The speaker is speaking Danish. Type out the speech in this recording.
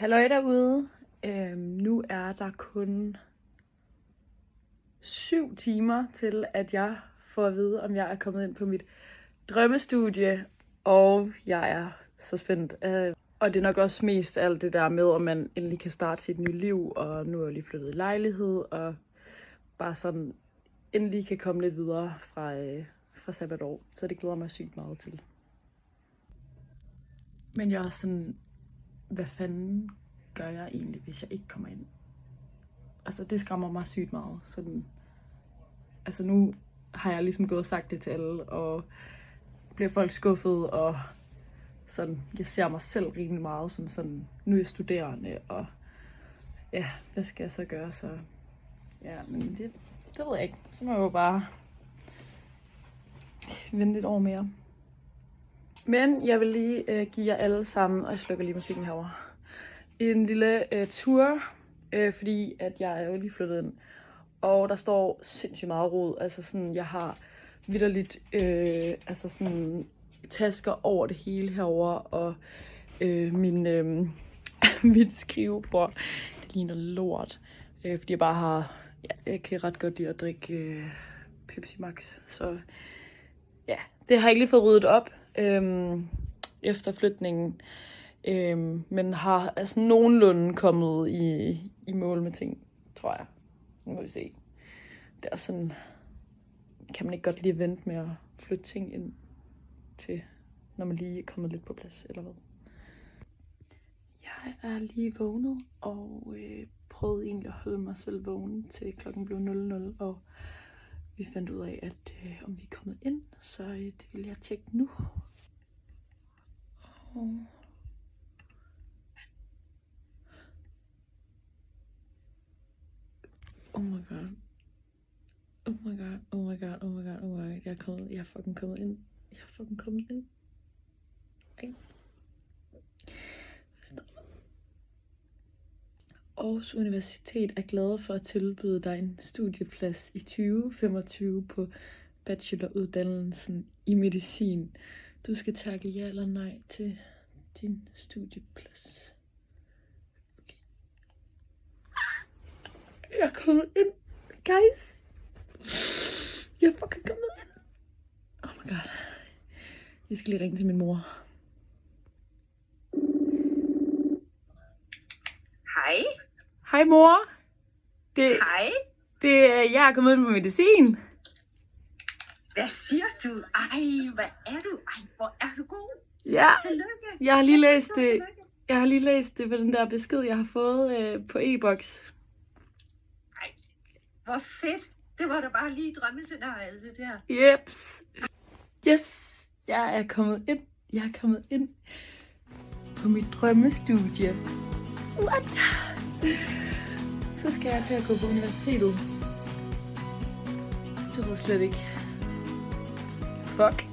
Halløj derude. Nu er der kun 7 timer til, at jeg får at vide, om jeg er kommet ind på mit drømmestudie, og jeg er så spændt. Og det er nok også mest alt det der med, om man endelig kan starte sit nye liv, og nu er jeg lige flyttet i lejlighed, og bare sådan endelig kan komme lidt videre fra sabbatår. Så det glæder mig sygt meget til. Men jeg er sådan, hvad fanden gør jeg egentlig, hvis jeg ikke kommer ind? Altså, det skræmmer mig sygt meget. Sådan, altså, nu har jeg ligesom gået og sagt det til alle, og bliver folk skuffet, og sådan, jeg ser mig selv rimelig meget som sådan, nu er jeg studerende, og ja, hvad skal jeg så gøre? Så ja, men det ved jeg ikke. Så må jeg jo bare vente et år mere. Men jeg vil lige give jer alle sammen, og jeg slukker lige musikken herovre, en lille tur, fordi at jeg er jo lige flyttet ind, og der står sindssygt meget rod. Altså sådan, jeg har vitterligt altså sådan tasker over det hele herovre, og mit skrivebord, det ligner lort, fordi jeg bare har, ja, jeg kan ret godt lide at drikke Pepsi Max, så ja, det har jeg ikke lige fået ryddet op efter flytningen. Men har altså nogenlunde kommet i mål med ting, tror jeg. Nu må vi se. Det er sådan, kan man ikke godt lige vente med at flytte ting ind til, når man lige er kommet lidt på plads, eller hvad? Jeg er lige vågnet, og prøvede egentlig at holde mig selv vågen til klokken blev 00, og vi fandt ud af, at om vi er kommet ind, så det vil jeg tjekke nu. Og oh my god. Oh my god, oh my god, oh my god, oh my god. Jeg er fucking kommet ind. Ej. Aarhus Universitet er glade for at tilbyde dig en studieplads i 2025 på bacheloruddannelsen i medicin. Du skal takke ja eller nej til din studieplads. Okay. Jeg er kommet ind, guys. Jeg er fucking kommet ind. Oh my god. Jeg skal lige ringe til min mor. Hej. Hej mor. Hej. Jeg er kommet ind på medicin. Hvad siger du? Ej, hvad er du? Ej, hvor er du god. Ja. Tillykke. Jeg har lige læst det på den der besked, jeg har fået på e-boks. Ej, hvor fedt. Det var da bare lige drømmescenariet, det der. Jeps. Yes. Jeg er kommet ind på mit drømmestudie. What? Så skal jeg til at gå på universitetet. Det ved jeg slet ikke. Fuck.